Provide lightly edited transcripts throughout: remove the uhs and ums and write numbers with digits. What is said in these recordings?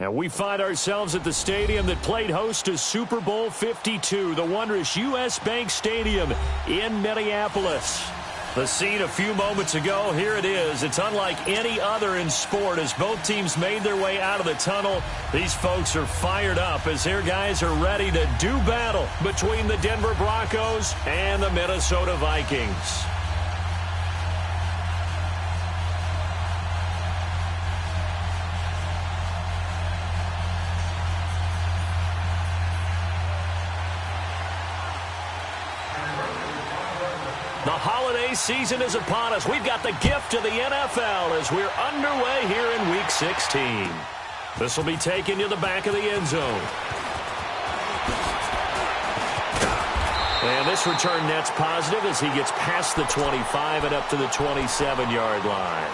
And we find ourselves at the stadium that played host to Super Bowl 52, the wondrous U.S. Bank Stadium in Minneapolis. The scene a few moments ago, here it is. It's unlike any other in sport as both teams made their way out of the tunnel. These folks are fired up as their guys are ready to do battle between the Denver Broncos and the Minnesota Vikings. The holiday season is upon us. We've got the gift of the NFL as we're underway here in Week 16. This will be taken to the back of the end zone. And this return net's positive as he gets past the 25 and up to the 27-yard line.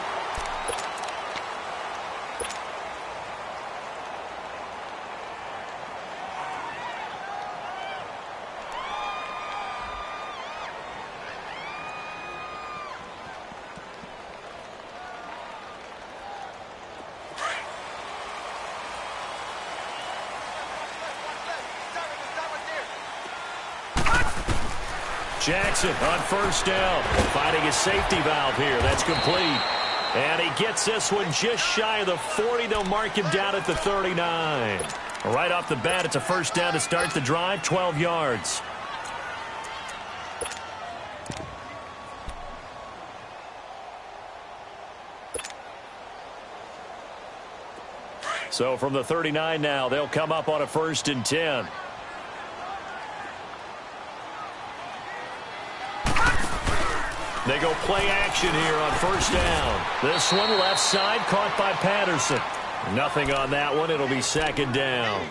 Jackson on first down, finding his safety valve here. That's complete. And he gets this one just shy of the 40. They'll mark him down at the 39. Right off the bat, it's a first down to start the drive, 12 yards. So from the 39 now, they'll come up on a 1st and 10. They go play action here on first down. This one left side caught by Patterson. Nothing on that one. It'll be 2nd down.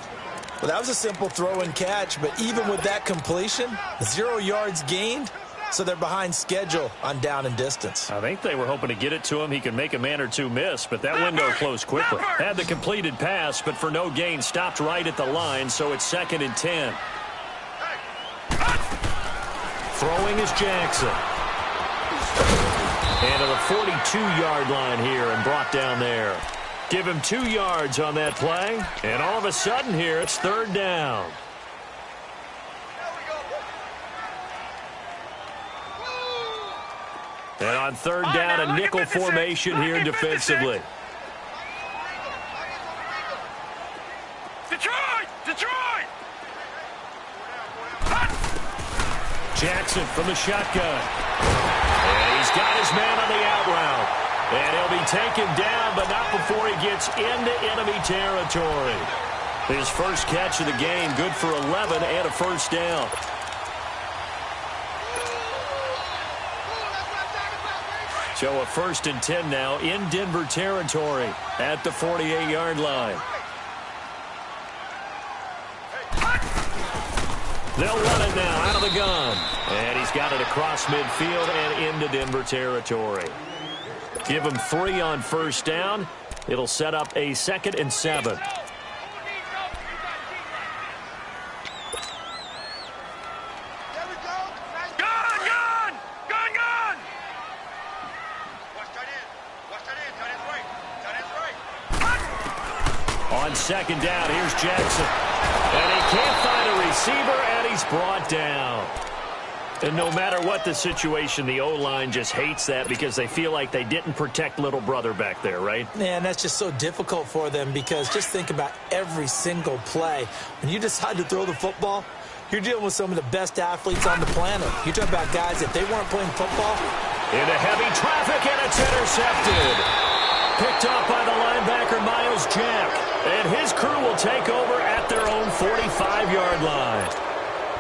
Well, that was a simple throw and catch, but even with that completion, 0 yards gained, so they're behind schedule on down and distance. I think they were hoping to get it to him. He could make a man or two miss, but that window closed quickly. Had the completed pass, but for no gain, stopped right at the line, so it's 2nd and 10. Throwing is Jackson. And to the 42-yard line here and brought down there. Give him 2 yards on that play. And all of a sudden here, it's 3rd down. And on 3rd down, a nickel formation here defensively. Detroit! Jackson from the shotgun. And he's got his man on the out route. And he'll be taken down, but not before he gets into enemy territory. His first catch of the game, good for 11 and a first down. So a 1st and 10 now in Denver territory at the 48-yard line. They'll run it now out of the gun. And he's got it across midfield and into Denver territory. Give him 3 on first down. It'll set up a 2nd and 7. On 2nd down, here's Jackson. And he can't find a receiver, and he's brought down. And no matter what the situation, the O-line just hates that because they feel like they didn't protect little brother back there, right? Man, that's just so difficult for them because just think about every single play. When you decide to throw the football, you're dealing with some of the best athletes on the planet. You're talking about guys, if they weren't playing football. Into heavy traffic, and it's intercepted. Picked off by the linebacker, Miles Jack. And his crew will take over at their own 45-yard line.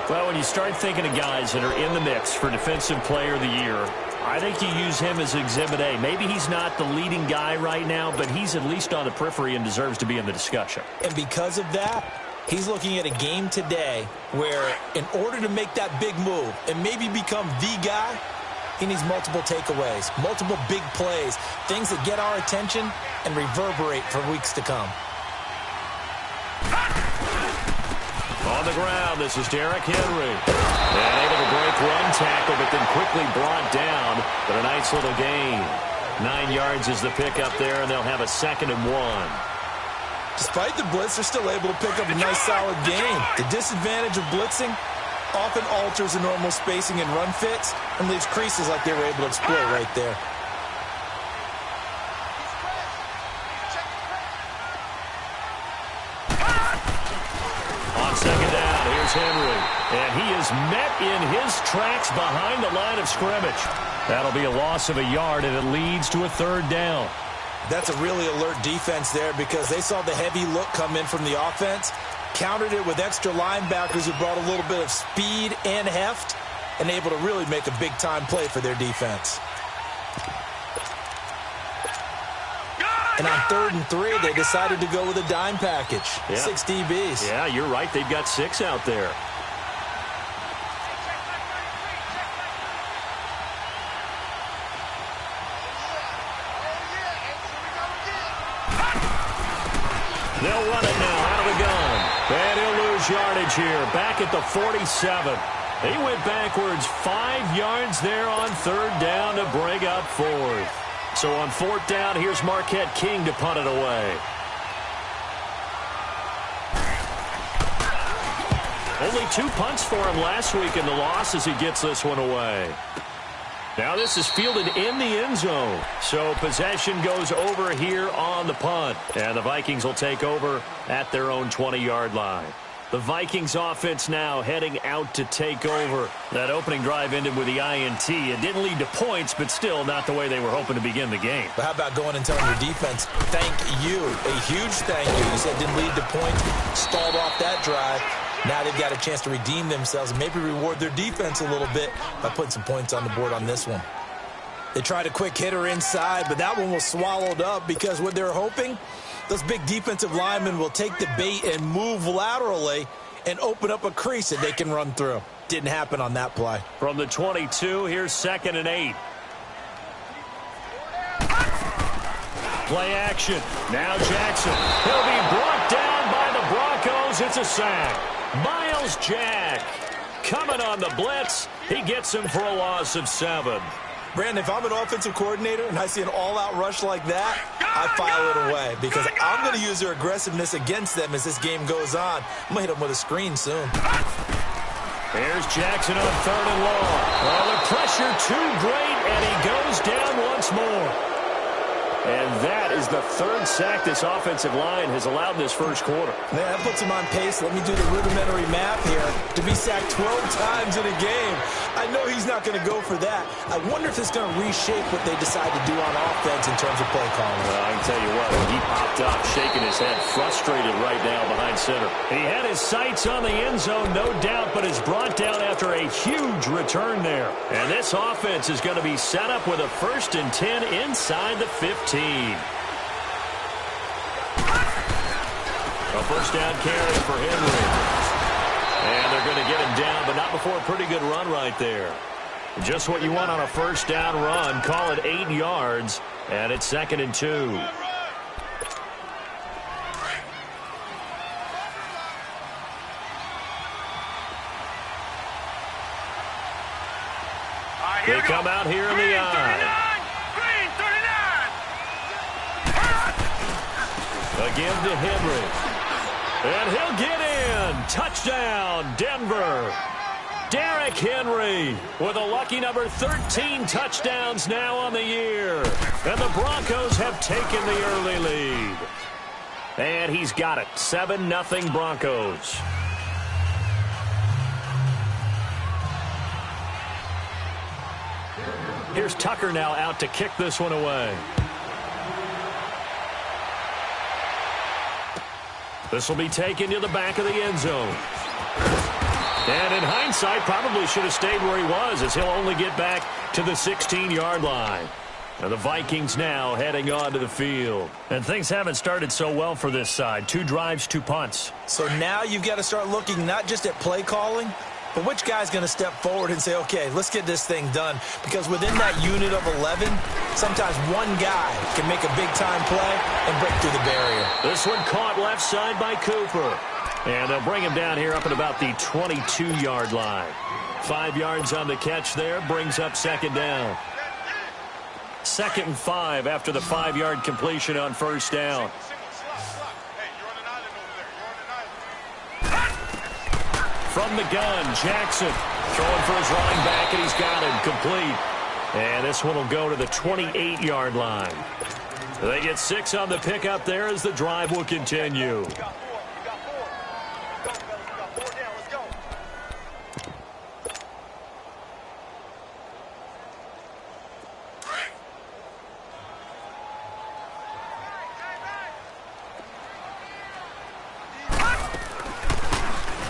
Well, when you start thinking of guys that are in the mix for Defensive Player of the Year, I think you use him as Exhibit A. Maybe he's not the leading guy right now, but he's at least on the periphery and deserves to be in the discussion. And because of that, he's looking at a game today where in order to make that big move and maybe become the guy, he needs multiple takeaways, multiple big plays, things that get our attention and reverberate for weeks to come. On the ground, this is Derrick Henry. And able to break one tackle, but then quickly brought down. But a nice little gain. 9 yards is the pickup there, and they'll have a 2nd and 1. Despite the blitz, they're still able to pick up a nice, solid gain. The disadvantage of blitzing often alters the normal spacing and run fits and leaves creases like they were able to exploit right there. On second down, here's Henry. And he is met in his tracks behind the line of scrimmage. That'll be a loss of a yard, and it leads to a third down. That's a really alert defense there because they saw the heavy look come in from the offense, countered it with extra linebackers who brought a little bit of speed and heft, and able to really make a big-time play for their defense. And on 3rd and 3, they decided to go with a dime package. Yeah. 6 DBs. Yeah, you're right. They've got 6 out there. They'll run it now out of the gun. And he'll lose yardage here. Back at the 47. He went backwards 5 yards there on 3rd down to bring up 4th. So on 4th down, here's Marquette King to punt it away. Only 2 punts for him last week in the loss as he gets this one away. Now this is fielded in the end zone. So possession goes over here on the punt. And the Vikings will take over at their own 20-yard line. The Vikings offense now heading out to take over. That opening drive ended with the INT. It didn't lead to points, but still not the way they were hoping to begin the game. But how about going and telling your defense, thank you. A huge thank you. You said didn't lead to points, stalled off that drive. Now they've got a chance to redeem themselves and maybe reward their defense a little bit by putting some points on the board on this one. They tried a quick hitter inside, but that one was swallowed up because what they're hoping, those big defensive linemen will take the bait and move laterally and open up a crease that they can run through. Didn't happen on that play. From the 22, here's 2nd and 8. Play action. Now Jackson. He'll be brought down by the Broncos. It's a sack. Miles Jack coming on the blitz. He gets him for a loss of 7. Brandon, if I'm an offensive coordinator and I see an all-out rush like that, I file it away because I'm going to use their aggressiveness against them as this game goes on. I'm going to hit them with a screen soon. Here's Jackson on 3rd and long. Well, the pressure too great, and he goes down once more. And that is the 3rd sack this offensive line has allowed in this first quarter. Man, that puts him on pace. Let me do the rudimentary math here. To be sacked 12 times in a game, I know he's not going to go for that. I wonder if it's going to reshape what they decide to do on offense in terms of play calling. Well, I can tell you what, when he popped up, shaking his head, frustrated right now behind center. He had his sights on the end zone, no doubt, but is brought down after a huge return there. And this offense is going to be set up with a 1st and 10 inside the 15. A first down carry for Henry. And they're going to get him down, but not before a pretty good run right there. Just what you want on a first down run. Call it 8 yards, and it's 2nd and 2. They come out here in the eye. Again to Henry. And he'll get in. Touchdown, Denver. Derrick Henry with a lucky number 13 touchdowns now on the year. And the Broncos have taken the early lead. And he's got it. 7-0 Broncos. Here's Tucker now out to kick this one away. This will be taken to the back of the end zone. And in hindsight, probably should have stayed where he was as he'll only get back to the 16-yard line. And the Vikings now heading onto the field. And things haven't started so well for this side. 2 drives, 2 punts. So now you've got to start looking not just at play calling, but which guy's going to step forward and say, okay, let's get this thing done. Because within that unit of 11, sometimes one guy can make a big-time play and break through the barrier. This one caught left side by Cooper. And they'll bring him down here up at about the 22-yard line. 5 yards on the catch there, brings up 2nd down. 2nd and 5 after the 5-yard completion on first down. From the gun, Jackson throwing for his running back, and he's got him complete. And this one will go to the 28-yard line. They get 6 on the pickup there as the drive will continue.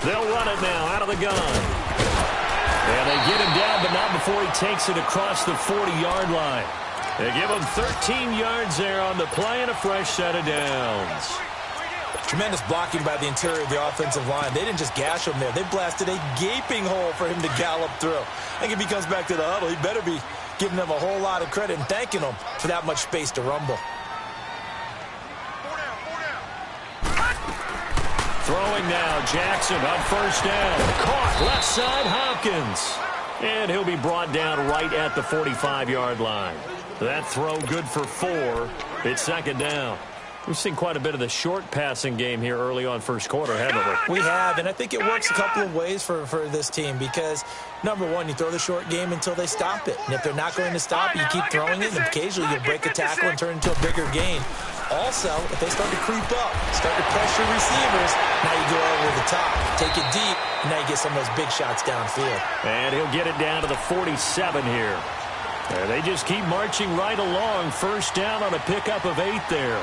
They'll run it now out of the gun. And they get him down, but not before he takes it across the 40-yard line. They give him 13 yards there on the play and a fresh set of downs. Tremendous blocking by the interior of the offensive line. They didn't just gash him there. They blasted a gaping hole for him to gallop through. I think if he comes back to the huddle, he better be giving them a whole lot of credit and thanking them for that much space to rumble. Throwing now, Jackson on first down. Caught left side, Hopkins. And he'll be brought down right at the 45-yard line. That throw good for 4. It's second down. We've seen quite a bit of the short passing game here early on first quarter, haven't we? We have, and I think it works a couple of ways for this team because, number one, you throw the short game until they stop it. And if they're not going to stop it, you keep throwing it, and occasionally you'll break a tackle and turn it into a bigger gain. Also, if they start to creep up, start to pressure receivers, now you go over the top. Take it deep, and now you get some of those big shots downfield. And he'll get it down to the 47 here. And they just keep marching right along. First down on a pickup of 8 there.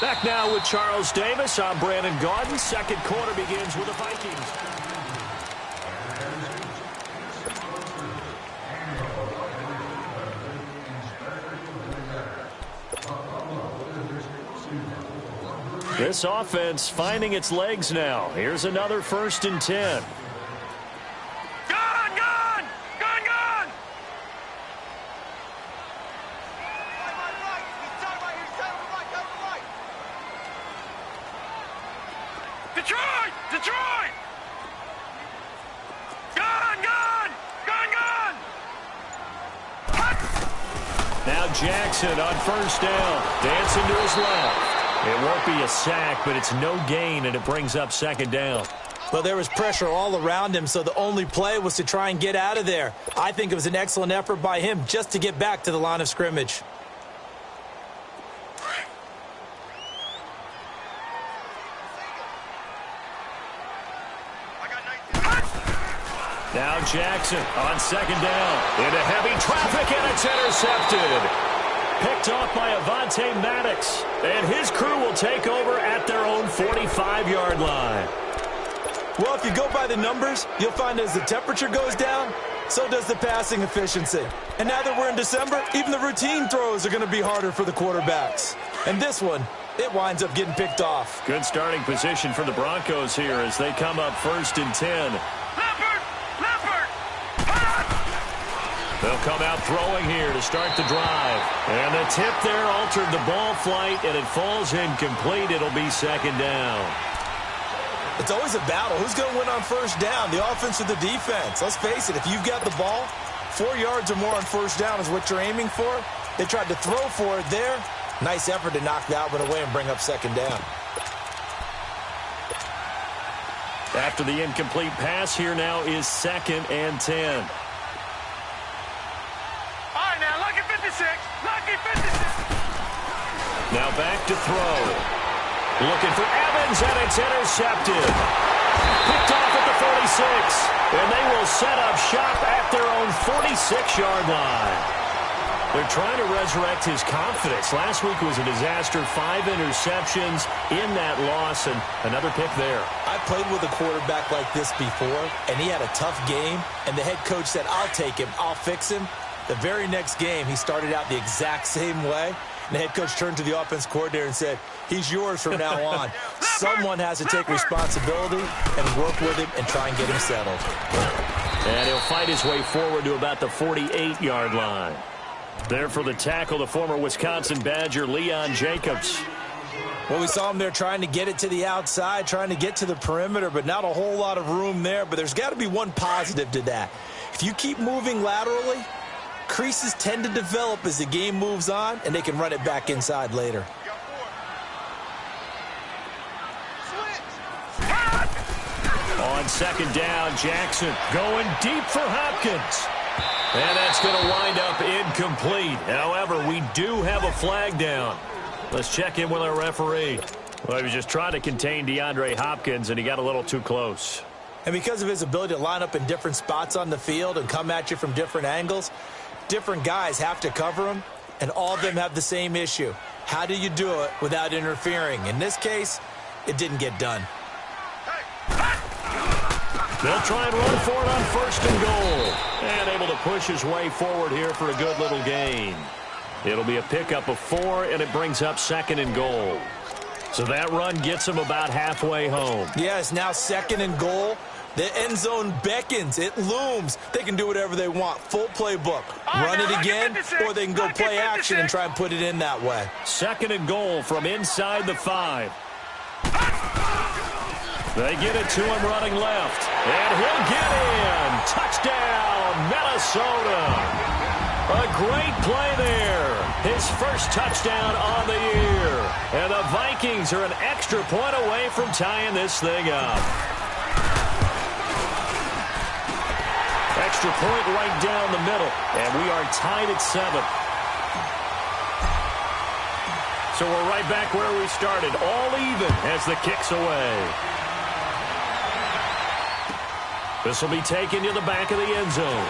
Back now with Charles Davis. I'm Brandon Gaudin. Second quarter begins with the Vikings. This offense finding its legs now. Here's another 1st and 10. Detroit! Gun! Now Jackson on first down. Dancing to his left. It won't be a sack, but it's no gain, and it brings up second down. Well, there was pressure all around him, so the only play was to try and get out of there. I think it was an excellent effort by him just to get back to the line of scrimmage. Now Jackson on second down. Into heavy traffic, and it's intercepted. Picked off by Avonte Maddox. And his crew will take over at their own 45-yard line. Well, if you go by the numbers, you'll find as the temperature goes down, so does the passing efficiency. And now that we're in December, even the routine throws are going to be harder for the quarterbacks. And this one, it winds up getting picked off. Good starting position for the Broncos here as they come up 1st and 10. They'll come out throwing here to start the drive. And the tip there altered the ball flight, and it falls incomplete. It'll be second down. It's always a battle. Who's going to win on first down, the offense or the defense? Let's face it, if you've got the ball, 4 yards or more on first down is what you're aiming for. They tried to throw for it there. Nice effort to knock that one away and bring up second down. After the incomplete pass, here now is 2nd and 10. Now back to throw. Looking for Evans, and it's intercepted. Picked off at the 46. And they will set up shop at their own 46-yard line. They're trying to resurrect his confidence. Last week was a disaster. 5 interceptions in that loss, and another pick there. I played with a quarterback like this before, and he had a tough game, and the head coach said, I'll take him, I'll fix him. The very next game, he started out the exact same way. And the head coach turned to the offense coordinator and said, he's yours from now on. Someone has to take responsibility and work with him and try and get him settled. And he'll fight his way forward to about the 48-yard line. There for the tackle, the former Wisconsin Badger, Leon Jacobs. Well, we saw him there trying to get it to the outside, trying to get to the perimeter, but not a whole lot of room there. But there's got to be one positive to that. If you keep moving laterally, creases tend to develop as the game moves on, and they can run it back inside later. On second down, Jackson going deep for Hopkins. And that's going to wind up incomplete. However, we do have a flag down. Let's check in with our referee. Well, he was just trying to contain DeAndre Hopkins, and he got a little too close. And because of his ability to line up in different spots on the field and come at you from different angles, different guys have to cover him, and all of them have the same issue. How do you do it without interfering? In this case, it didn't get done. They'll try and run for it on first and goal. And able to push his way forward here for a good little gain. It'll be a pickup of 4, and it brings up second and goal. So that run gets him about halfway home. Yes, now second and goal. The end zone beckons. It looms. They can do whatever they want. Full playbook. Run it again, or they can go play action and try and put it in that way. Second and goal from inside the 5. They get it to him running left. And he'll get in. Touchdown, Minnesota. A great play there. His first touchdown on the year. And the Vikings are an extra point away from tying this thing up. Extra point right down the middle. And we are tied at 7. So we're right back where we started. All even as the kick's away. This will be taken to the back of the end zone.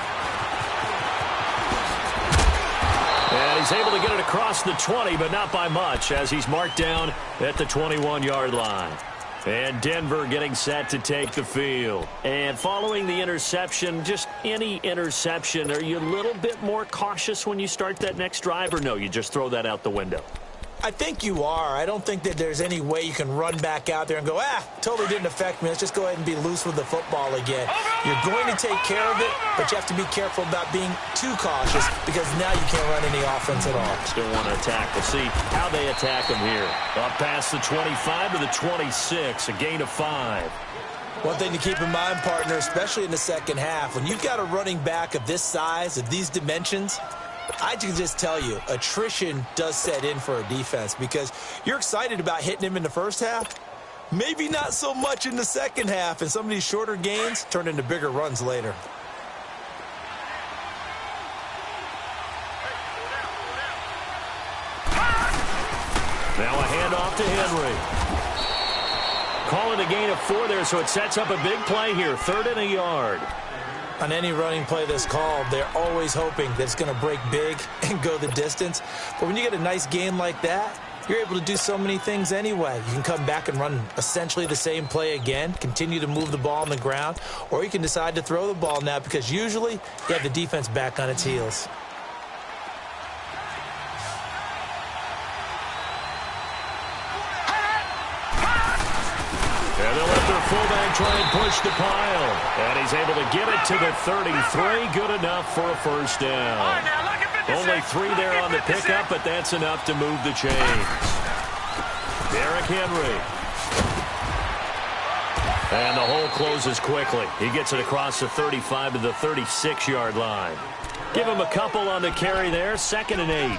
And he's able to get it across the 20, but not by much, as he's marked down at the 21-yard line. And Denver getting set to take the field. And following the interception, just any interception, are you a little bit more cautious when you start that next drive, or no, you just throw that out the window? I think you are. I don't think that there's any way you can run back out there and go, totally didn't affect me. Let's just go ahead and be loose with the football again. You're going to take care of it, but you have to be careful about being too cautious because now you can't run any offense at all. Still want to attack. We'll see how they attack him here. Up past the 25 to the 26, a gain of 5. One thing to keep in mind, partner, especially in the second half, when you've got a running back of this size, of these dimensions, I can just tell you, attrition does set in for a defense because you're excited about hitting him in the first half. Maybe not so much in the second half, and some of these shorter gains turn into bigger runs later. Now a handoff to Henry. Call it a gain of 4 there, so it sets up a big play here, 3rd and a yard. On any running play that's called, they're always hoping that it's going to break big and go the distance. But when you get a nice gain like that, you're able to do so many things anyway. You can come back and run essentially the same play again, continue to move the ball on the ground, or you can decide to throw the ball now because usually you have the defense back on its heels. And they'll let their fullback try and push the pile. And he's able to get it to the 33. Good enough for a first down. Only 3 there on the pickup, but that's enough to move the chains. Derrick Henry. And the hole closes quickly. He gets it across the 35 to the 36-yard line. Give him a couple on the carry there. 2nd and 8.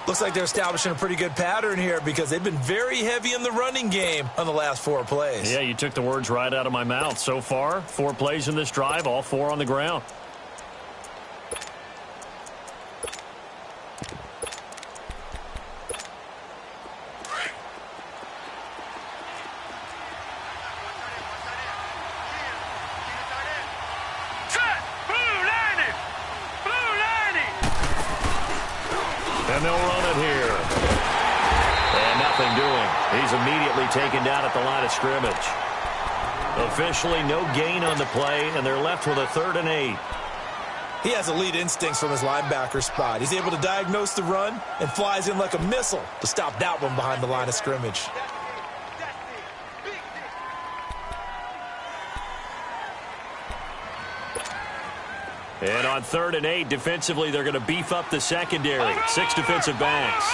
Looks like they're establishing a pretty good pattern here because they've been very heavy in the running game on the last 4 plays. Yeah, you took the words right out of my mouth. So far, 4 plays in this drive, all 4 on the ground. And they'll run it here. And nothing doing. He's immediately taken down at the line of scrimmage. Officially no gain on the play, and they're left with a 3rd and 8. He has elite instincts from his linebacker spot. He's able to diagnose the run and flies in like a missile to stop that one behind the line of scrimmage. And on 3rd and 8, defensively, they're going to beef up the secondary. 6 defensive backs.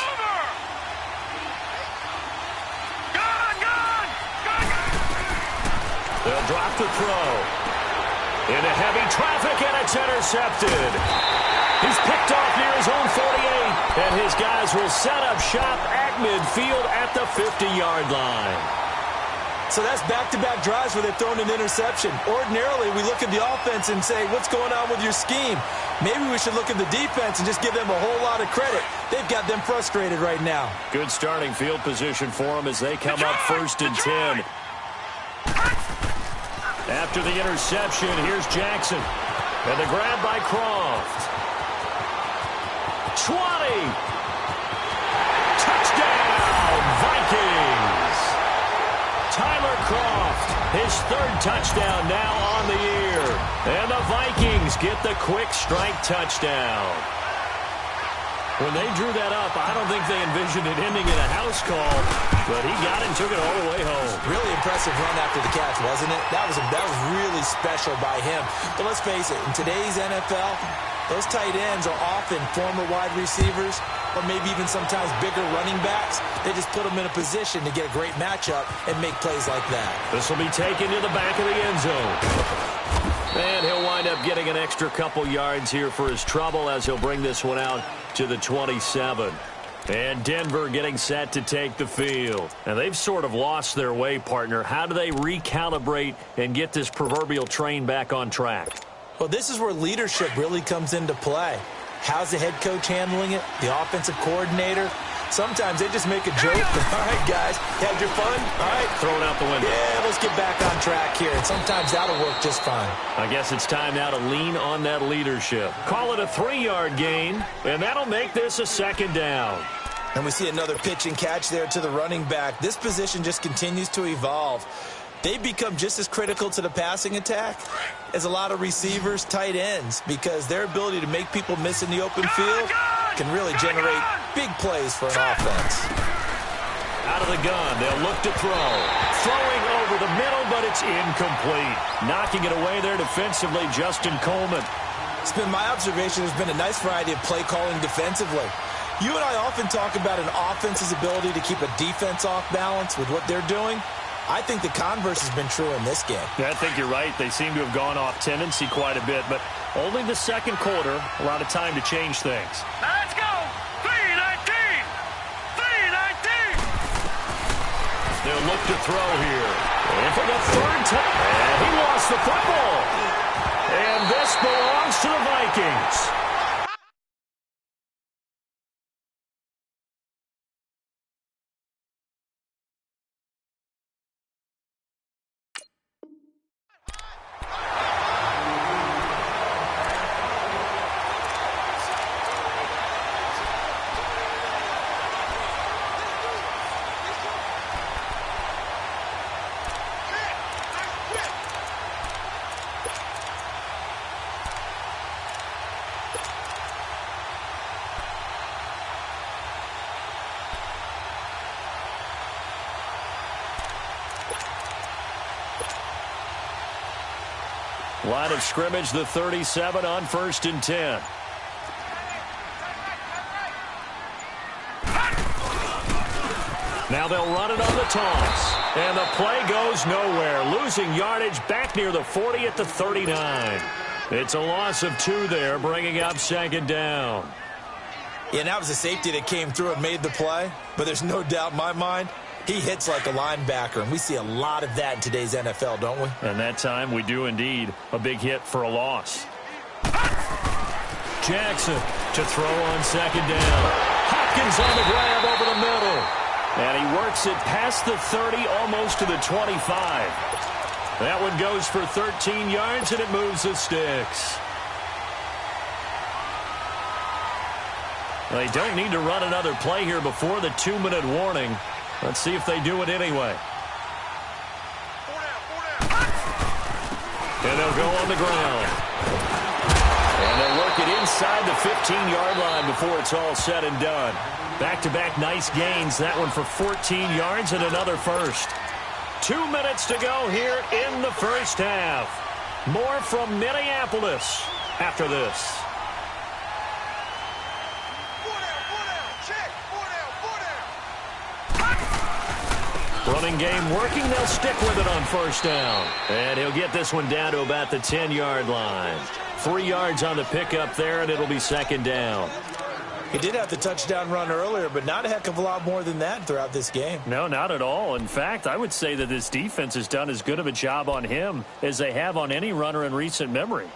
They'll drop the throw. Into heavy traffic, and it's intercepted. He's picked off near his own 48. And his guys will set up shop at midfield at the 50-yard line. So that's back-to-back drives where they've thrown an interception. Ordinarily, we look at the offense and say, what's going on with your scheme? Maybe we should look at the defense and just give them a whole lot of credit. They've got them frustrated right now. Good starting field position for them as they come up 1st and 10. After the interception, here's Jackson. And the grab by Croft. 20. Touchdown, Vikings. Tyler Croft, his 3rd touchdown now on the year. And the Vikings get the quick strike touchdown. When they drew that up, I don't think they envisioned it ending in a house call, but he got it and took it all the way home. Really impressive run after the catch, wasn't it? That was really special by him. But let's face it, in today's NFL, those tight ends are often former wide receivers or maybe even sometimes bigger running backs. They just put them in a position to get a great matchup and make plays like that. This will be taken to the back of the end zone. And he'll wind up getting an extra couple yards here for his trouble as he'll bring this one out to the 27. And Denver getting set to take the field. And they've sort of lost their way, partner. How do they recalibrate and get this proverbial train back on track? Well, this is where leadership really comes into play. How's the head coach handling it? The offensive coordinator? Sometimes they just make a joke. All right, guys, you had your fun? All right. Throw it out the window. Yeah, let's get back on track here. And sometimes that'll work just fine. I guess it's time now to lean on that leadership. Call it a 3-yard gain, and that'll make this a 2nd down. And we see another pitch and catch there to the running back. This position just continues to evolve. They've become just as critical to the passing attack as a lot of receivers, tight ends, because their ability to make people miss in the open field can really generate big plays for an offense. Out of the gun, they'll look to throw. Throwing over the middle, but it's incomplete. Knocking it away there defensively, Justin Coleman. It's been my observation there's been a nice variety of play calling defensively. You and I often talk about an offense's ability to keep a defense off balance with what they're doing. I think the converse has been true in this game. Yeah, I think you're right. They seem to have gone off tendency quite a bit, but only the 2nd quarter, a lot of time to change things. Now let's go! 3-19! 3-19! They'll look to throw here. And for the 3rd time, and he lost the football. And this belongs to the Vikings. Line of scrimmage, the 37 on 1st and 10. Now they'll run it on the toss. And the play goes nowhere. Losing yardage back near the 40 at the 39. It's a loss of 2 there, bringing up 2nd down. Yeah, that was a safety that came through and made the play. But there's no doubt in my mind, he hits like a linebacker, and we see a lot of that in today's NFL, don't we? And that time we do indeed. A big hit for a loss. Jackson to throw on 2nd down. Hopkins on the grab over the middle. And he works it past the 30, almost to the 25. That one goes for 13 yards, and it moves the sticks. They don't need to run another play here before the 2-minute warning. Let's see if they do it anyway. And they'll go on the ground. And they'll work it inside the 15-yard line before it's all said and done. Back-to-back nice gains. That one for 14 yards and another first. 2 minutes to go here in the first half. More from Minneapolis after this. Running game working. They'll stick with it on 1st down. And he'll get this one down to about the 10-yard line. 3 yards on the pickup there, and it'll be 2nd down. He did have the touchdown run earlier, but not a heck of a lot more than that throughout this game. No, not at all. In fact, I would say that this defense has done as good of a job on him as they have on any runner in recent memory.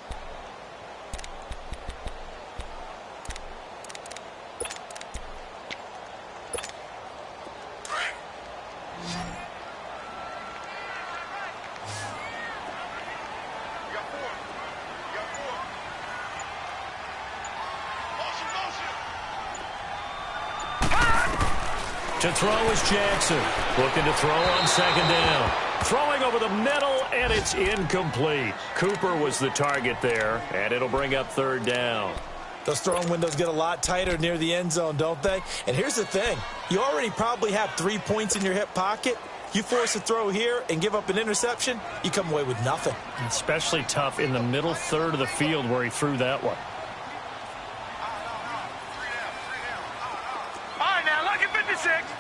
To throw is Jackson. Looking to throw on second down. Throwing over the middle, and it's incomplete. Cooper was the target there, and it'll bring up third down. Those throwing windows get a lot tighter near the end zone, don't they? And here's the thing. You already probably have 3 points in your hip pocket. You force a throw here and give up an interception, you come away with nothing. Especially tough in the middle third of the field where he threw that one.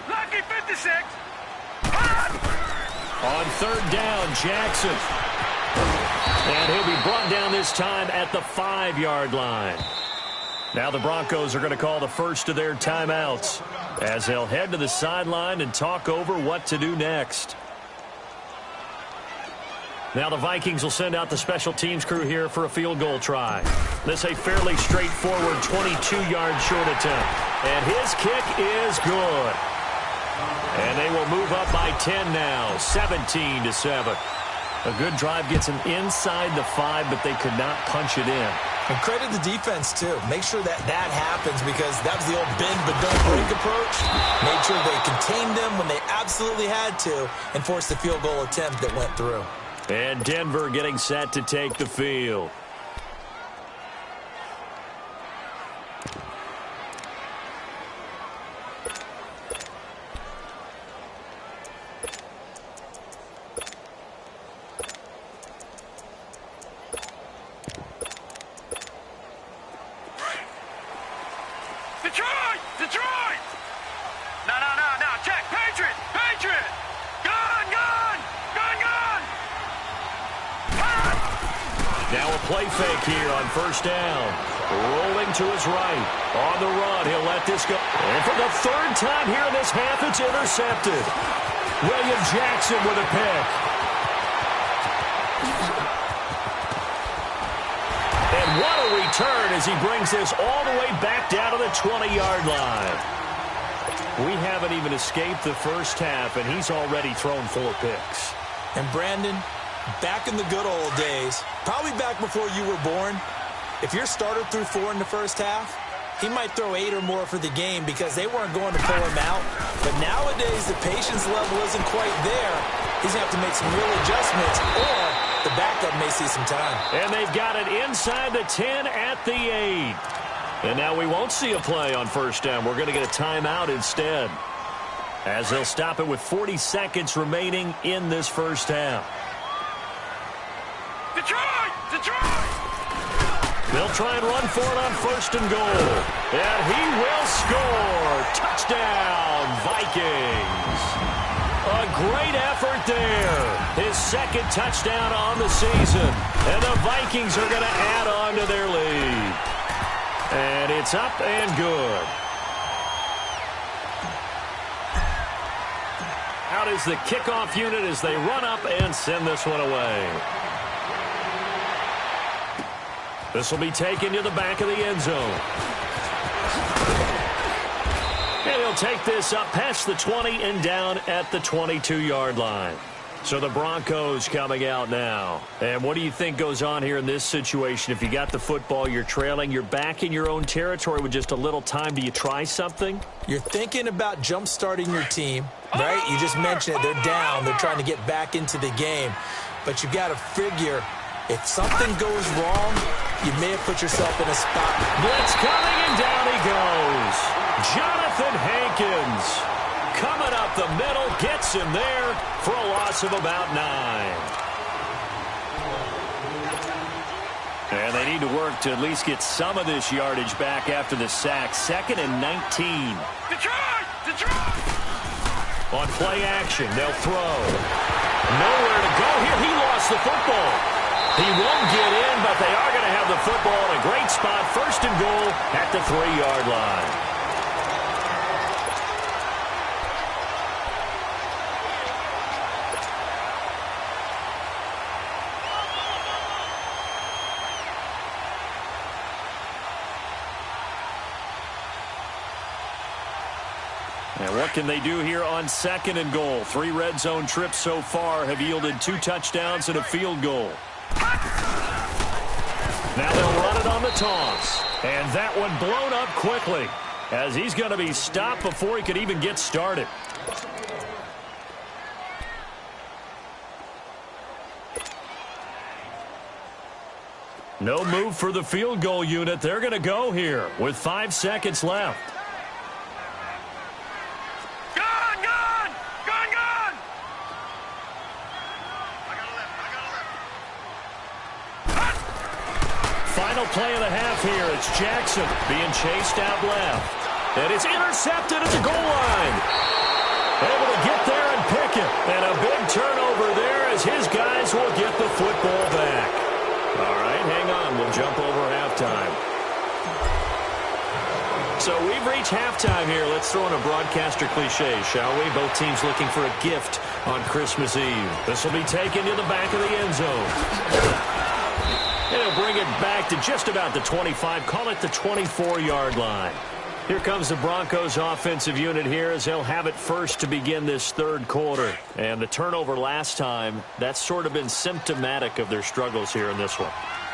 Lucky 56. On third down, Jackson. And he'll be brought down this time at the 5-yard line. Now the Broncos are going to call the first of their timeouts as they'll head to the sideline and talk over what to do next. Now the Vikings will send out the special teams crew here for a field goal try. This a fairly straightforward 22-yard short attempt. And his kick is good. And they will move up by 10 now, 17-7. A good drive gets them inside the 5, but they could not punch it in. And credit the defense, too. Make sure that happens because that was the old bend but don't break approach. Made sure they contained them when they absolutely had to and forced the field goal attempt that went through. And Denver getting set to take the field. Detroit! No. Check. Patriot! Gun! Now a play fake here on first down. Rolling to his right. On the run, he'll let this go. And for the third time here in this half, it's intercepted. William Jackson with a pick. And what a return as he brings this all the way back down to the 20-yard line. We haven't even escaped the first half, and he's already thrown 4 picks. And Brandon, back in the good old days, probably back before you were born, if your starter threw 4 in the first half, he might throw 8 or more for the game because they weren't going to pull him out. But nowadays, the patience level isn't quite there. He's going to have to make some real adjustments, or the backup may see some time. And they've got it inside the 10 at the 8. And now we won't see a play on first down. We're going to get a timeout instead, as they'll stop it with 40 seconds remaining in this first half. Detroit! They'll try and run for it on first and goal. And he will score. Touchdown, Vikings. A great effort there. His second touchdown on the season. And the Vikings are going to add on to their lead. And it's up and good. Out is the kickoff unit as they run up and send this one away. This will be taken to the back of the end zone. And he'll take this up past the 20 and down at the 22-yard line. So the Broncos coming out now. And what do you think goes on here in this situation? If you got the football, you're trailing, you're back in your own territory with just a little time. Do you try something? You're thinking about jump-starting your team, right? You just mentioned it. They're down. They're trying to get back into the game. But you've got to figure if something goes wrong, you may have put yourself in a spot. Blitz coming, and down he goes. Jonathan Hankins coming up the middle, gets him there for a loss of about 9. And they need to work to at least get some of this yardage back after the sack. 2nd and 19. Detroit! On play action, they'll throw. Nowhere to go here. He lost the football. He won't get in, but they are going to have the football in a great spot. 1st and goal at the 3-yard line. And what can they do here on 2nd and goal? 3 red zone trips so far have yielded 2 touchdowns and a field goal. Now they'll run it on the toss. And that one blown up quickly as he's going to be stopped before he could even get started. No move for the field goal unit. They're going to go here with 5 seconds left. Final play of the half here. It's Jackson being chased out left. And it's intercepted at the goal line. Able to get there and pick it. And a big turnover there as his guys will get the football back. All right, hang on. We'll jump over halftime. So we've reached halftime here. Let's throw in a broadcaster cliche, shall we? Both teams looking for a gift on Christmas Eve. This will be taken to the back of the end zone. He'll bring it back to just about the 25. Call it the 24-yard line. Here comes the Broncos offensive unit here as they'll have it first to begin this 3rd quarter. And the turnover last time, that's sort of been symptomatic of their struggles here in this one.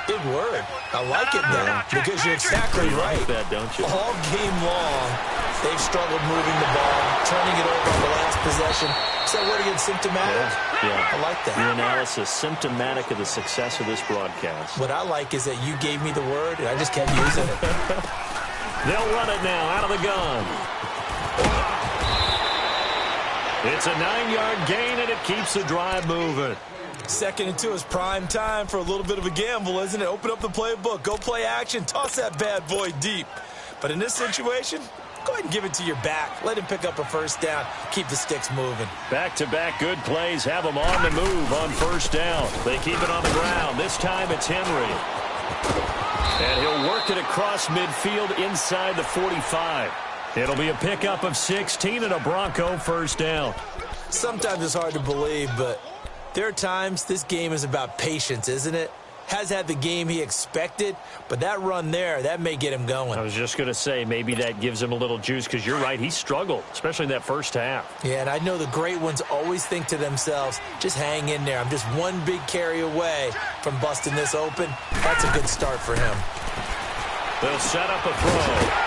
Good word. I like it, though, because you're exactly right. You like that, don't you? All game long, they've struggled moving the ball, turning it over on the last possession. Is that word again, symptomatic? Yeah. I like that. The analysis, symptomatic of the success of this broadcast. What I like is that you gave me the word, and I just kept using it. They'll run it now out of the gun. It's a 9-yard gain, and it keeps the drive moving. 2nd and 2 is prime time for a little bit of a gamble, isn't it? Open up the playbook, go play action, toss that bad boy deep. But in this situation, go ahead and give it to your back. Let him pick up a first down. Keep the sticks moving. Back-to-back good plays have them on the move on first down. They keep it on the ground. This time it's Henry. And he'll work it across midfield inside the 45. It'll be a pickup of 16 and a Bronco first down. Sometimes it's hard to believe, but there are times this game is about patience, isn't it? Has had the game he expected, but that run there, that may get him going. I was just going to say, maybe that gives him a little juice, because you're right, he struggled, especially in that first half. Yeah, and I know the great ones always think to themselves, just hang in there. I'm just one big carry away from busting this open. That's a good start for him. They'll set up a throw.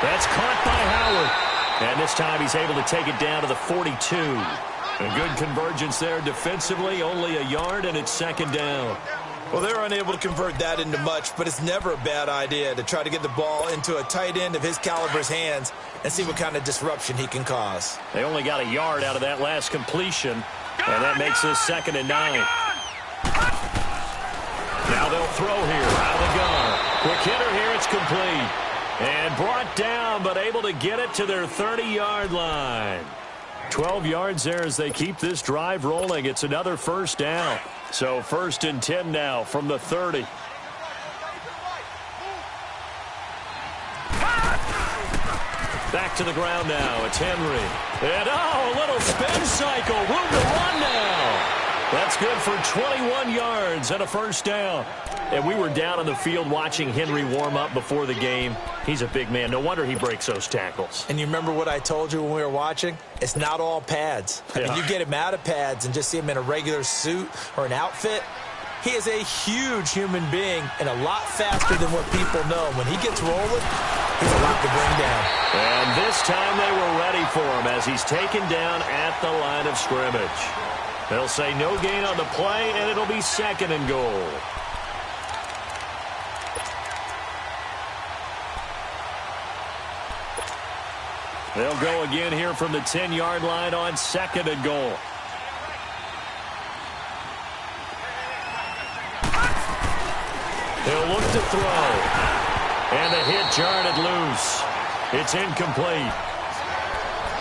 That's caught by Howard. And this time he's able to take it down to the 42. A good convergence there defensively, only a yard, and it's 2nd down. Well, they're unable to convert that into much, but it's never a bad idea to try to get the ball into a tight end of his caliber's hands and see what kind of disruption he can cause. They only got a yard out of that last completion, and that makes this 2nd and 9. Now they'll throw here out of the gun. Quick hitter here, it's complete. And brought down, but able to get it to their 30-yard line. 12 yards there as they keep this drive rolling. It's another first down. So 1st and 10 now from the 30. Back to the ground now. It's Henry. And a little spin cycle. Room to run now. That's good for 21 yards and a first down. And we were down on the field watching Henry warm up before the game. He's a big man. No wonder he breaks those tackles. And you remember what I told you when we were watching? It's not all pads. I mean, you get him out of pads and just see him in a regular suit or an outfit. He is a huge human being and a lot faster than what people know. When he gets rolling, he's a lot to bring down. And this time they were ready for him as he's taken down at the line of scrimmage. They'll say no gain on the play, and it'll be 2nd and goal. They'll go again here from the 10-yard line on 2nd and goal. He'll look to throw. And the hit jarred it loose. It's incomplete.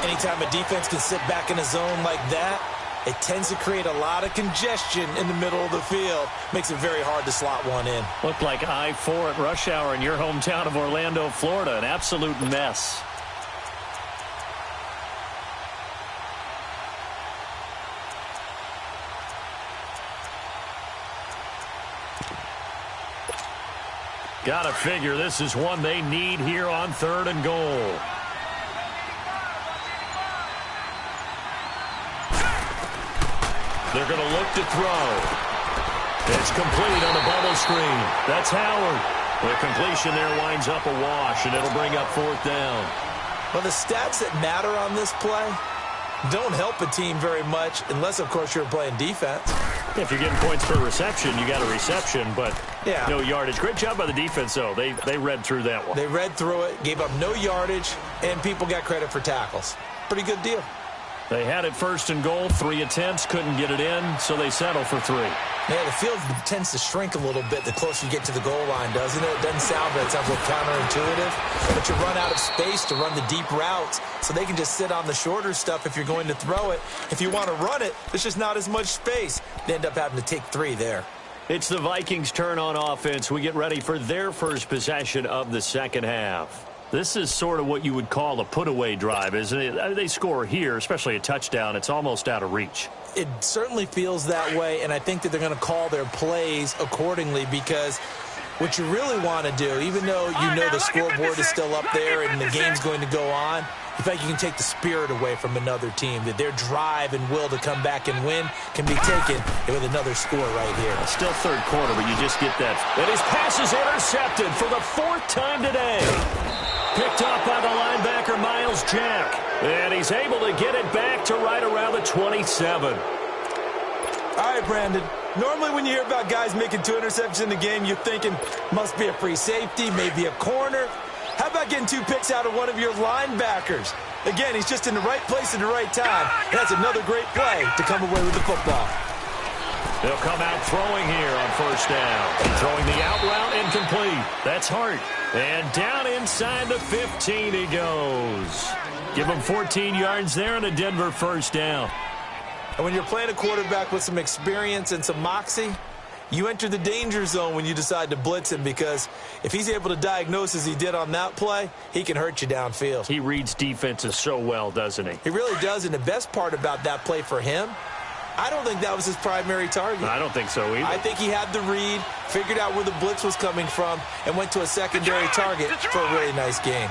Anytime a defense can sit back in a zone like that, it tends to create a lot of congestion in the middle of the field. Makes it very hard to slot one in. Looked like I-4 at rush hour in your hometown of Orlando, Florida. An absolute mess. Gotta figure this is one they need here on 3rd and goal. They're going to look to throw. It's complete on the bubble screen. That's Howard. The completion there winds up a wash, and it'll bring up 4th down. Well, the stats that matter on this play don't help a team very much unless, of course, you're playing defense. If you're getting points per reception, you got a reception, but yeah, no yardage. Great job by the defense, though. They read through that one. They read through it, gave up no yardage, and people got credit for tackles. Pretty good deal. They had it 1st and goal, 3 attempts, couldn't get it in, so they settle for 3. Yeah, the field tends to shrink a little bit the closer you get to the goal line, doesn't it? It doesn't sound, but it sounds a little counterintuitive. But you run out of space to run the deep routes, so they can just sit on the shorter stuff if you're going to throw it. If you want to run it, there's just not as much space. They end up having to take 3 there. It's the Vikings' turn on offense. We get ready for their first possession of the second half. This is sort of what you would call a put-away drive, isn't it? They score here, especially a touchdown. It's almost out of reach. It certainly feels that way, and I think that they're going to call their plays accordingly because what you really want to do, even though you know the scoreboard is still up there and the game's going to go on, you think you can take the spirit away from another team, that their drive and will to come back and win can be taken with another score right here. Still 3rd quarter, but you just get that. And his pass is intercepted for the 4th time today. Picked up by the linebacker, Miles Jack. And he's able to get it back to right around the 27. All right, Brandon. Normally when you hear about guys making 2 interceptions in the game, you're thinking must be a free safety, maybe a corner. How about getting 2 picks out of one of your linebackers? Again, he's just in the right place at the right time. And that's another great play to come away with the football. They'll come out throwing here on 1st down. Throwing the out route incomplete. That's Hart. And down inside the 15 he goes. Give him 14 yards there and a Denver 1st down. And when you're playing a quarterback with some experience and some moxie, you enter the danger zone when you decide to blitz him because if he's able to diagnose as he did on that play, he can hurt you downfield. He reads defenses so well, doesn't he? He really does, and the best part about that play for him, I don't think that was his primary target. I don't think so either. I think he had the read, figured out where the blitz was coming from, and went to a secondary target for a really nice game.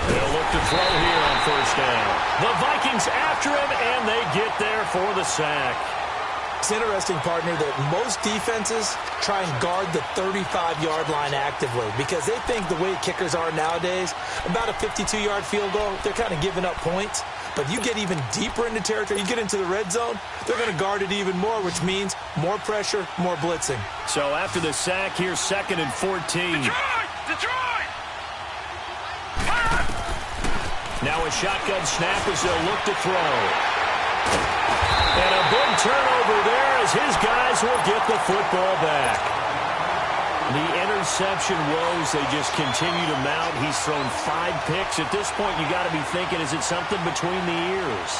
They'll look to throw here on 1st down. The Vikings after him, and they get there for the sack. It's interesting, partner, that most defenses try and guard the 35-yard line actively because they think the way kickers are nowadays, about a 52-yard field goal, they're kind of giving up points. But you get even deeper into territory, you get into the red zone, they're going to guard it even more, which means more pressure, more blitzing. So after the sack, here's 2nd and 14. Detroit! Now a shotgun snap as they'll look to throw. And a big turnover there as his guys will get the football back. The interception woes, they just continue to mount. He's thrown 5 picks. At this point, you got to be thinking, is it something between the ears?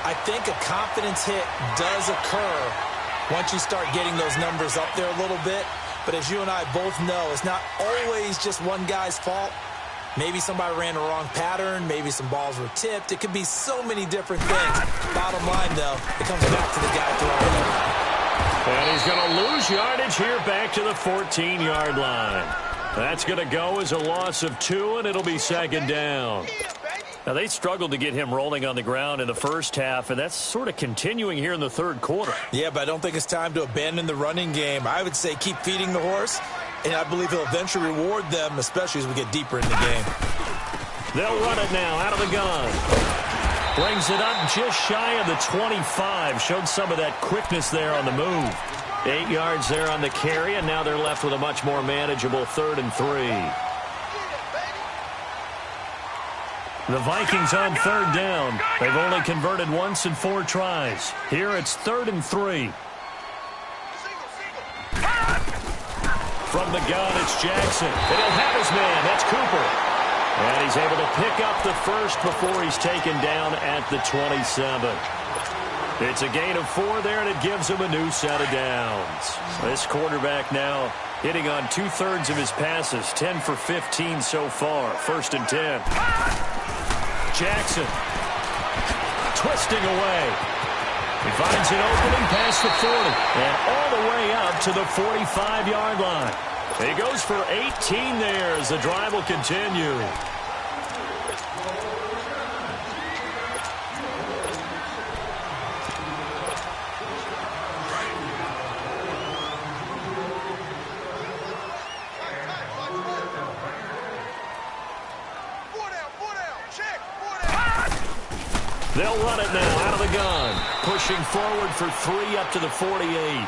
I think a confidence hit does occur once you start getting those numbers up there a little bit. But as you and I both know, it's not always just one guy's fault. Maybe somebody ran the wrong pattern. Maybe some balls were tipped. It could be so many different things. Bottom line, though, it comes back to the guy throwing it. And he's going to lose yardage here back to the 14-yard line. That's going to go as a loss of 2, and it'll be 2nd down. Now, they struggled to get him rolling on the ground in the first half, and that's sort of continuing here in the 3rd quarter. Yeah, but I don't think it's time to abandon the running game. I would say keep feeding the horse, and I believe he'll eventually reward them, especially as we get deeper in the game. They'll run it now out of the gun. Brings it up just shy of the 25. Showed some of that quickness there on the move. 8 yards there on the carry, and now they're left with a much more manageable 3rd and 3. The Vikings on 3rd down. They've only converted once in 4 tries. Here it's 3rd and 3. From the gun, it's Jackson. And he'll have his man. That's Cooper. And he's able to pick up the first before he's taken down at the 27. It's a gain of 4 there, and it gives him a new set of downs. This quarterback now hitting on 2/3 of his passes, 10 for 15 so far. 1st and 10. Jackson twisting away. He finds an opening past the 40 and all the way up to the 45-yard line. He goes for 18 there as the drive will continue. They'll run it now out of the gun. Pushing forward for 3 up to the 48.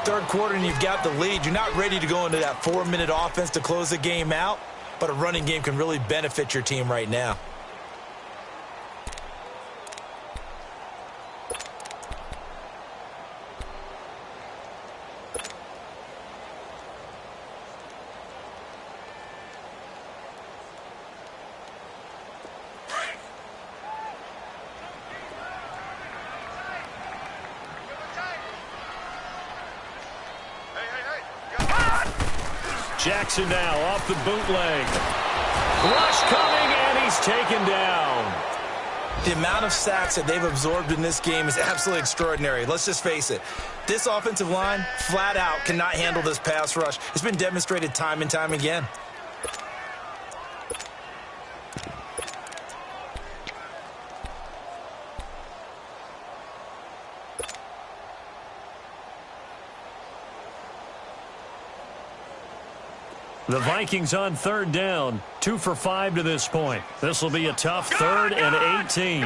Third quarter and you've got the lead. You're not ready to go into that 4-minute offense to close the game out, but a running game can really benefit your team right now. Jackson now off the bootleg. Rush coming, and he's taken down. The amount of sacks that they've absorbed in this game is absolutely extraordinary. Let's just face it. This offensive line, flat out, cannot handle this pass rush. It's been demonstrated time and time again. The Vikings on 3rd down, 2 for 5 to this point. This will be a tough 3rd and 18.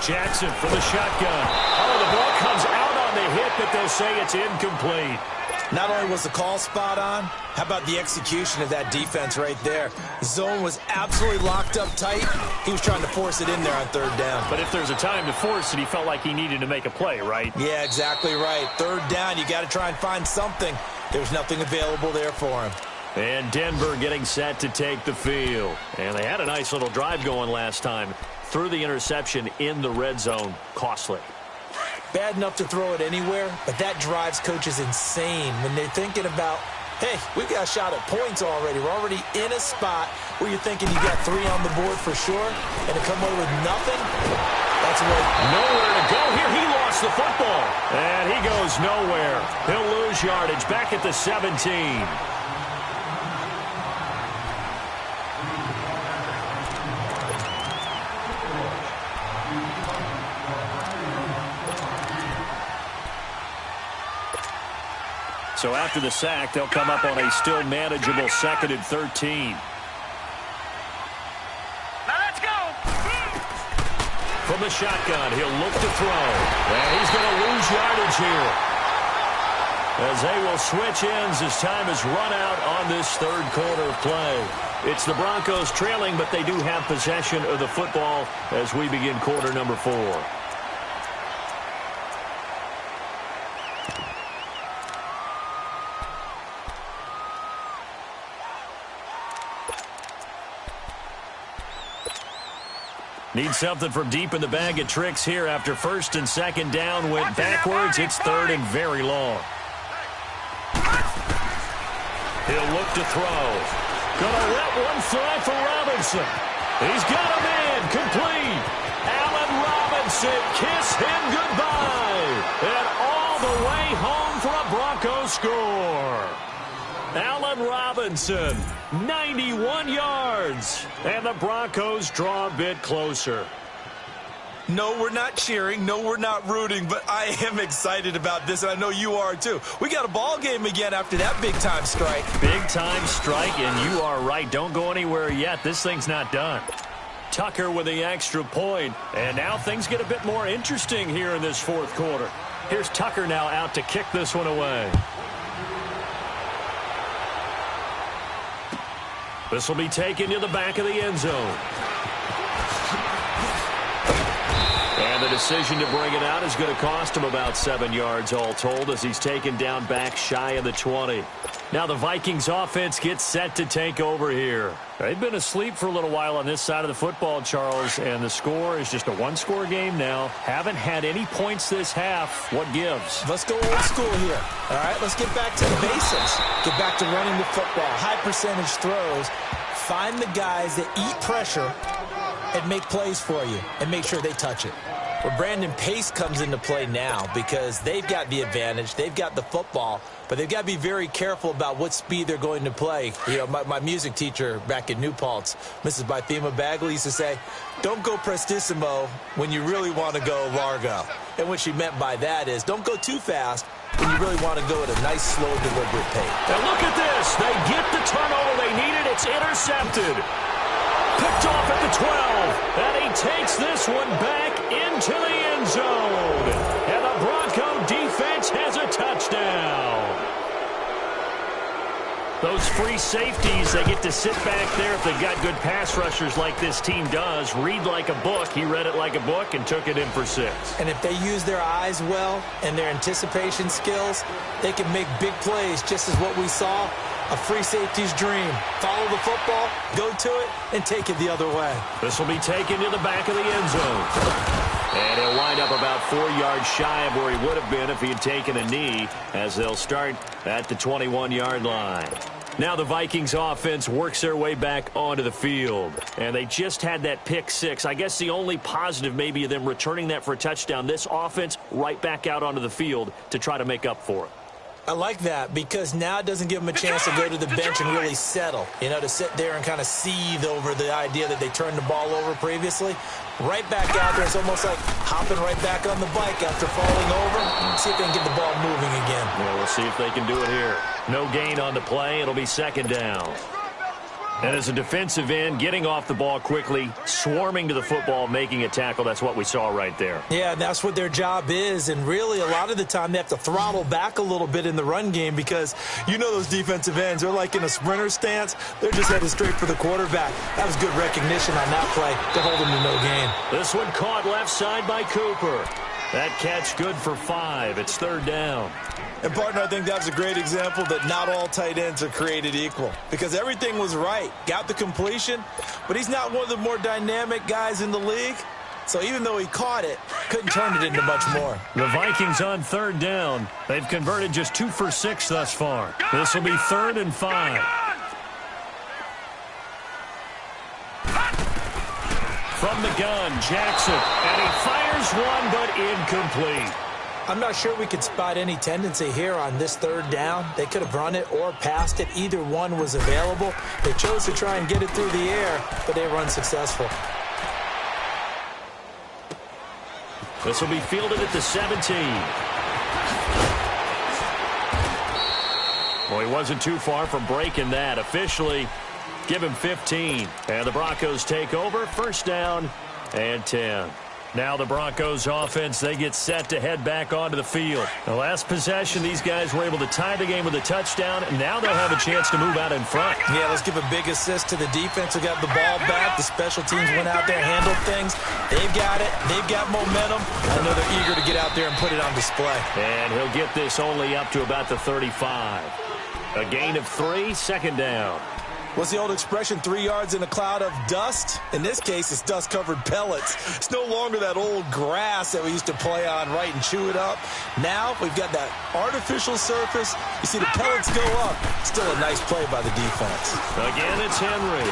Jackson for the shotgun. Oh, the ball comes out on the hit, but they'll say it's incomplete. Not only was the call spot on, how about the execution of that defense right there? Zone was absolutely locked up tight. He was trying to force it in there on 3rd down. But if there's a time to force it, he felt like he needed to make a play, right? Yeah, exactly right. 3rd down, you got to try and find something. There's nothing available there for him. And Denver getting set to take the field. And they had a nice little drive going last time. Threw the interception in the red zone. Costly. Bad enough to throw it anywhere, but that drives coaches insane when they're thinking about, hey, we've got a shot at points already. We're already in a spot where you're thinking you got 3 on the board for sure, and to come away with nothing, that's what... Nowhere to go here. He lost the football. And he goes nowhere. He'll lose yardage back at the 17. So after the sack, they'll come up on a still manageable 2nd and 13. Now let's go. From the shotgun, he'll look to throw. And he's going to lose yardage here, as they will switch ends as time is run out on this 3rd quarter of play. It's the Broncos trailing, but they do have possession of the football as we begin quarter number 4. Need something from deep in the bag of tricks here after 1st and 2nd down. Went backwards. It's 3rd and very long. He'll look to throw. Gonna let one fly for Robinson. He's got him in. Complete. Allen Robinson. Kiss him goodbye. And all the way home for a Broncos score. Allen Robinson, 91 yards, and the Broncos draw a bit closer. No, we're not cheering. No, we're not rooting, but I am excited about this, and I know you are too. We got a ball game again after that big-time strike. Big-time strike, and you are right. Don't go anywhere yet. This thing's not done. Tucker with the extra point, and now things get a bit more interesting here in this 4th quarter. Here's Tucker now out to kick this one away. This will be taken to the back of the end zone. And the decision to bring it out is going to cost him about 7 yards all told as he's taken down back shy of the 20. Now the Vikings offense gets set to take over here. They've been asleep for a little while on this side of the football, Charles, and the score is just a one-score game now. Haven't had any points this half. What gives? Let's go old school here. All right, let's get back to the basics. Get back to running the football, high percentage throws. Find the guys that eat pressure and make plays for you and make sure they touch it. Well, Brandon, pace comes into play now because they've got the advantage. They've got the football, but they've got to be very careful about what speed they're going to play. You know, my music teacher back in New Paltz, Mrs. Bythema Bagley, used to say, don't go prestissimo when you really want to go largo. And what she meant by that is don't go too fast when you really want to go at a nice, slow, deliberate pace. And look at this. They get the turnover they needed. It's intercepted. Picked off at the 12. And he takes this one back into the end zone. And the Bronco defense has a touchdown. Those free safeties, they get to sit back there if they've got good pass rushers like this team does. Read like a book. He read it like a book and took it in for 6. And if they use their eyes well and their anticipation skills, they can make big plays, just as what we saw. A free safety's dream. Follow the football, go to it, and take it the other way. This will be taken to the back of the end zone. And he'll wind up about 4 yards shy of where he would have been if he had taken a knee, as they'll start at the 21-yard line. Now the Vikings offense works their way back onto the field. And they just had that pick 6. I guess the only positive maybe of them returning that for a touchdown. This offense right back out onto the field to try to make up for it. I like that because now it doesn't give them a chance to go to the bench and really settle, you know, to sit there and kind of seethe over the idea that they turned the ball over previously. Right back out there, it's almost like hopping right back on the bike after falling over. See if they can get the ball moving again. Yeah, we'll see if they can do it here. No gain on the play. It'll be second down. And as a defensive end, getting off the ball quickly, swarming to the football, making a tackle, that's what we saw right there. Yeah, that's what their job is. And really, a lot of the time, they have to throttle back a little bit in the run game because you know those defensive ends, they're like in a sprinter stance. They're just headed straight for the quarterback. That was good recognition on that play to hold them to no gain. This one caught left side by Cooper. That catch good for 5. It's third down. And, partner, I think that was a great example that not all tight ends are created equal because everything was right. Got the completion, but he's not one of the more dynamic guys in the league. So even though he caught it, couldn't turn it into much more. The Vikings on third down. They've converted just 2 for 6 thus far. This will be 3rd and 5. From the gun, Jackson. And he fires one, but incomplete. I'm not sure we could spot any tendency here on this third down. They could have run it or passed it. Either one was available. They chose to try and get it through the air, but they were unsuccessful. This will be fielded at the 17. Well, he wasn't too far from breaking that. Officially, give him 15. And the Broncos take over. First down and 10. Now the Broncos offense, they get set to head back onto the field. The last possession, these guys were able to tie the game with a touchdown, and now they'll have a chance to move out in front. Yeah, let's give a big assist to the defense who got the ball back. The special teams went out there, handled things. They've got it. They've got momentum. I know they're eager to get out there and put it on display. And he'll get this only up to about the 35. A gain of 3, second down. What's the old expression, 3 yards in a cloud of dust? In this case, it's dust-covered pellets. It's no longer that old grass that we used to play on, right, and chew it up. Now we've got that artificial surface. You see the pellets go up. Still a nice play by the defense. Again, it's Henry.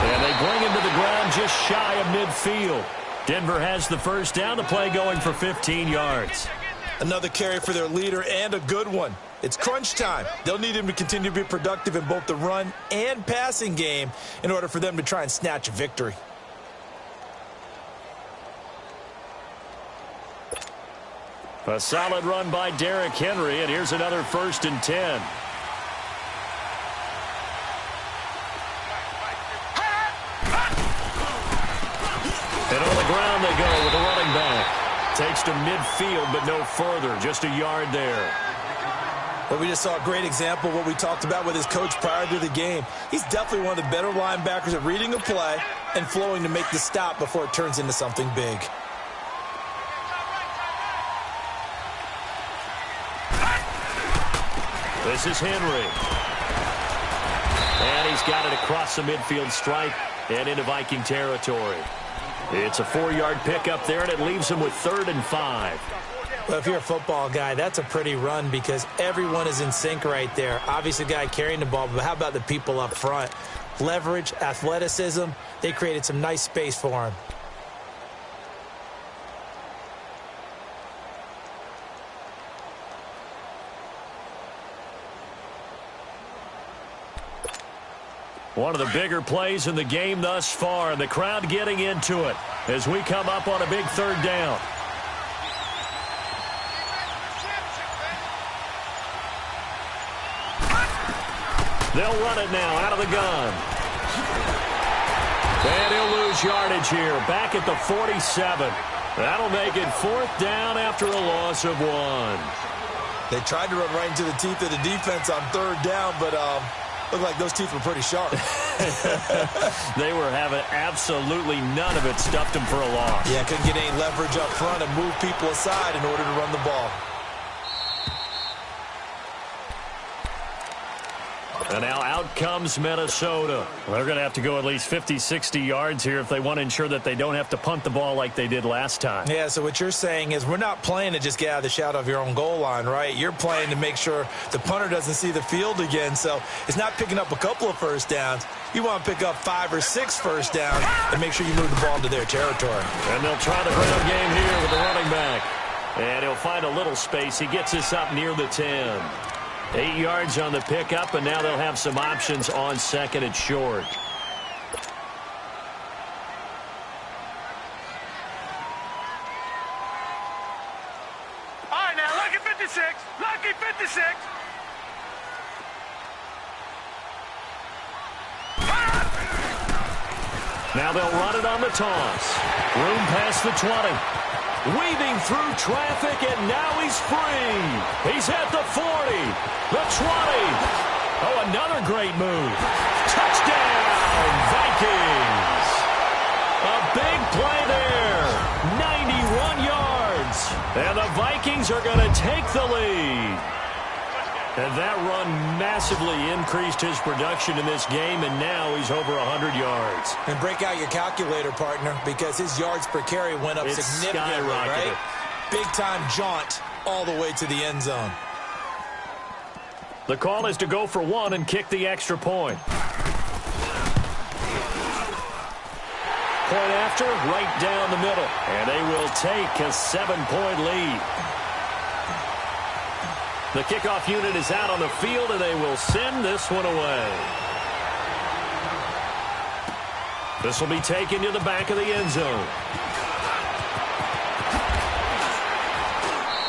And they bring him to the ground just shy of midfield. Denver has the first down. The play going for 15 yards. Another carry for their leader and a good one. It's crunch time. They'll need him to continue to be productive in both the run and passing game in order for them to try and snatch a victory. A solid run by Derrick Henry, and here's another 1st and 10. And on the ground they go with a running back. Takes to midfield, but no further. Just a yard there. Well, we just saw a great example of what we talked about with his coach prior to the game. He's definitely one of the better linebackers at reading a play and flowing to make the stop before it turns into something big. This is Henry. And he's got it across the midfield stripe and into Viking territory. It's a 4-yard pickup there, and it leaves him with 3rd and 5. Well, if you're a football guy, that's a pretty run because everyone is in sync right there. Obviously, the guy carrying the ball, but how about the people up front? Leverage, athleticism, they created some nice space for him. One of the bigger plays in the game thus far, and the crowd getting into it as we come up on a big 3rd down. They'll run it now out of the gun. And he'll lose yardage here, back at the 47. That'll make it 4th down after a loss of 1. They tried to run right into the teeth of the defense on 3rd down, but looked like those teeth were pretty sharp. They were having absolutely none of it, stuffed them for a loss. Yeah, couldn't get any leverage up front and move people aside in order to run the ball. And now out comes Minnesota. They're going to have to go at least 50, 60 yards here if they want to ensure that they don't have to punt the ball like they did last time. Yeah, so what you're saying is we're not playing to just get out of the shadow of your own goal line, right? You're playing to make sure the punter doesn't see the field again. So it's not picking up a couple of first downs. You want to pick up 5 or 6 first downs and make sure you move the ball into their territory. And they'll try the ground game here with the running back. And he'll find a little space. He gets us up near the 10. 8 yards on the pickup, and now they'll have some options on 2nd and short. All right, now, lucky 56. Lucky 56. Now they'll run it on the toss. Room past the 20. Weaving through traffic, and now he's free. He's at the 40, the 20. Oh, another great move. Touchdown, Vikings. A big play there. 91 yards. And the Vikings are going to take the lead. And that run massively increased his production in this game, and now he's over 100 yards. And break out your calculator, partner, because his yards per carry went up significantly, right? Big-time jaunt all the way to the end zone. The call is to go for 1 and kick the extra point. Point after, right down the middle. And they will take a 7-point lead. The kickoff unit is out on the field, and they will send this one away. This will be taken to the back of the end zone.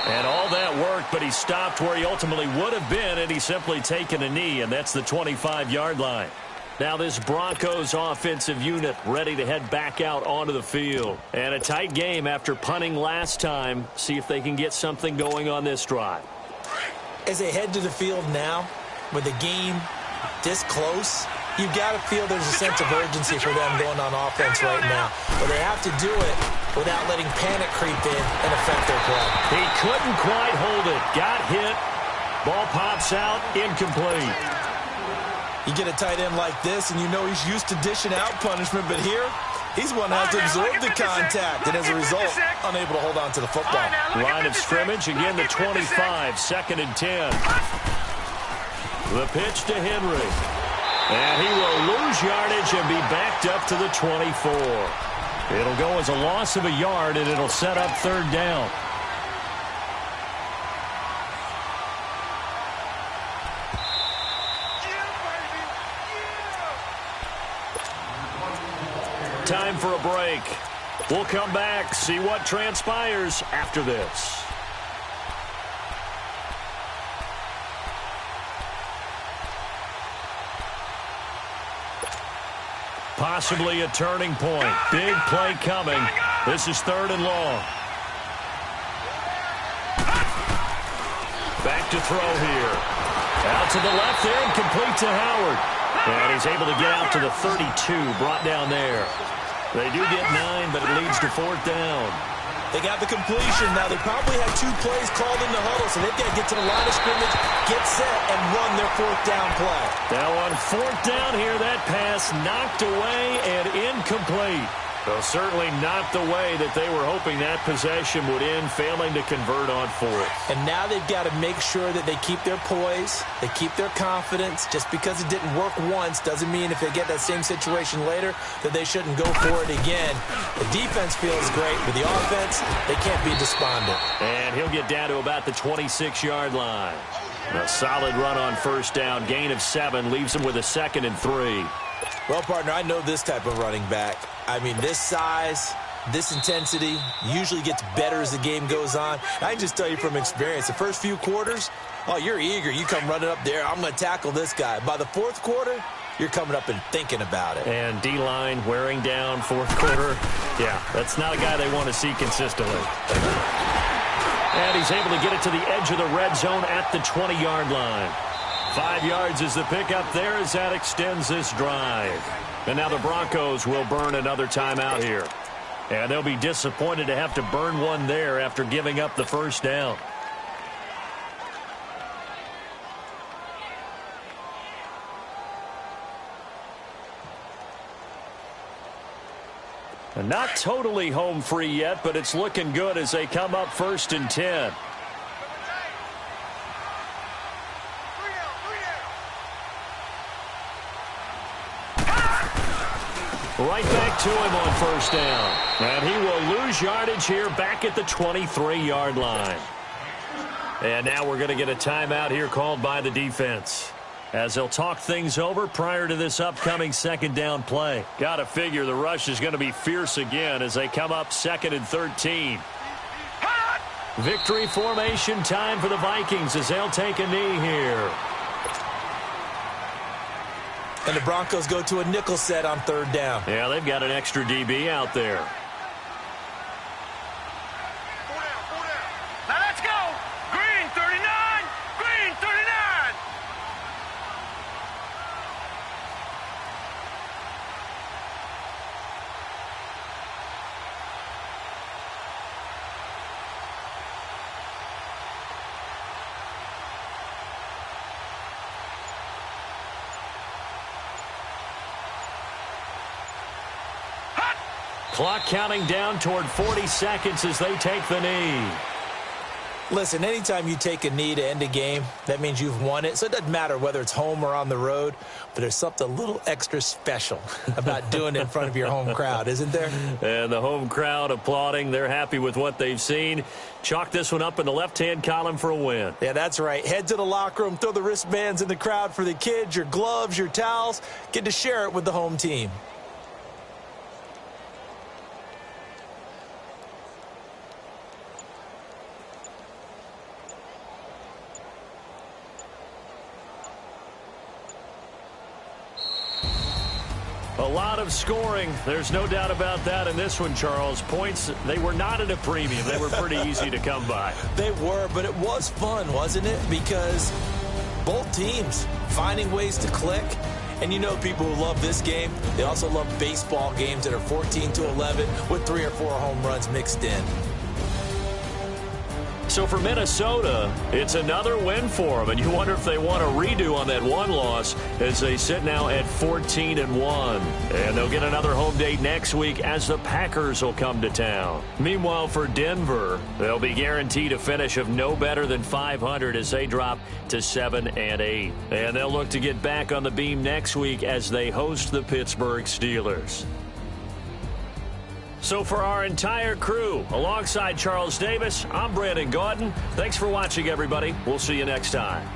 And all that worked, but he stopped where he ultimately would have been, and he's simply taken a knee, and that's the 25-yard line. Now this Broncos offensive unit ready to head back out onto the field. And a tight game after punting last time. See if they can get something going on this drive. As they head to the field now, with the game this close, you've got to feel there's a sense of urgency for them going on offense right now. But they have to do it without letting panic creep in and affect their play. He couldn't quite hold it. Got hit. Ball pops out. Incomplete. You get a tight end like this, and you know he's used to dishing out punishment, but here, he's one that has to absorb the contact, and as a result, unable to hold on to the football. Line of scrimmage, again the 25, 2nd and 10. The pitch to Henry. And he will lose yardage and be backed up to the 24. It'll go as a loss of a yard, and it'll set up 3rd down. Time for a break. We'll come back, see what transpires after this. Possibly a turning point. Big play coming. This is 3rd and long. Back to throw here. Out to the left there and complete to Howard. And he's able to get out to the 32, brought down there. They do get 9, but it leads to 4th down. They got the completion. Now, they probably had 2 plays called in the huddle, so they've got to get to the line of scrimmage, get set, and run their 4th down play. Now on 4th down here, that pass knocked away and incomplete. Well, certainly not the way that they were hoping that possession would end, failing to convert on 4th. And now they've got to make sure that they keep their poise, they keep their confidence. Just because it didn't work once doesn't mean if they get that same situation later that they shouldn't go for it again. The defense feels great, but the offense, they can't be despondent. And he'll get down to about the 26-yard line. A solid run on 1st down, gain of 7, leaves him with a 2nd and 3. Well, partner, I know this type of running back. I mean, this size, this intensity usually gets better as the game goes on. I can just tell you from experience, the first few quarters, oh, you're eager. You come running up there, I'm going to tackle this guy. By the 4th quarter, you're coming up and thinking about it. And D-line wearing down 4th quarter. Yeah, that's not a guy they want to see consistently. And he's able to get it to the edge of the red zone at the 20-yard line. 5 yards is the pickup there as that extends this drive. And now the Broncos will burn another timeout here. And they'll be disappointed to have to burn one there after giving up the 1st down. And not totally home free yet, but it's looking good as they come up 1st and 10. Right back to him on 1st down. And he will lose yardage here back at the 23-yard line. And now we're going to get a timeout here called by the defense, as they'll talk things over prior to this upcoming 2nd down play. Got to figure the rush is going to be fierce again as they come up 2nd and 13. Victory formation time for the Vikings as they'll take a knee here. And the Broncos go to a nickel set on 3rd down. Yeah, they've got an extra DB out there. Now let's go. Green 39. Green 39. Clock counting down toward 40 seconds as they take the knee. Listen, anytime you take a knee to end a game, that means you've won it. So it doesn't matter whether it's home or on the road, but there's something a little extra special about doing it in front of your home crowd, isn't there? And the home crowd applauding. They're happy with what they've seen. Chalk this one up in the left-hand column for a win. Yeah, that's right. Head to the locker room, throw the wristbands in the crowd for the kids, your gloves, your towels. Get to share it with the home team. A lot of scoring. There's no doubt about that in this one, Charles. Points, they were not at a premium. They were pretty easy to come by. They were, but it was fun, wasn't it? Because both teams finding ways to click. And you know people who love this game, they also love baseball games that are 14-11 with 3 or 4 home runs mixed in. So for Minnesota, it's another win for them, and you wonder if they want a redo on that one loss as they sit now at 14-1. And they'll get another home date next week as the Packers will come to town. Meanwhile, for Denver, they'll be guaranteed a finish of no better than 500 as they drop to 7-8. And they'll look to get back on the beam next week as they host the Pittsburgh Steelers. So for our entire crew, alongside Charles Davis, I'm Brandon Gaudin. Thanks for watching, everybody. We'll see you next time.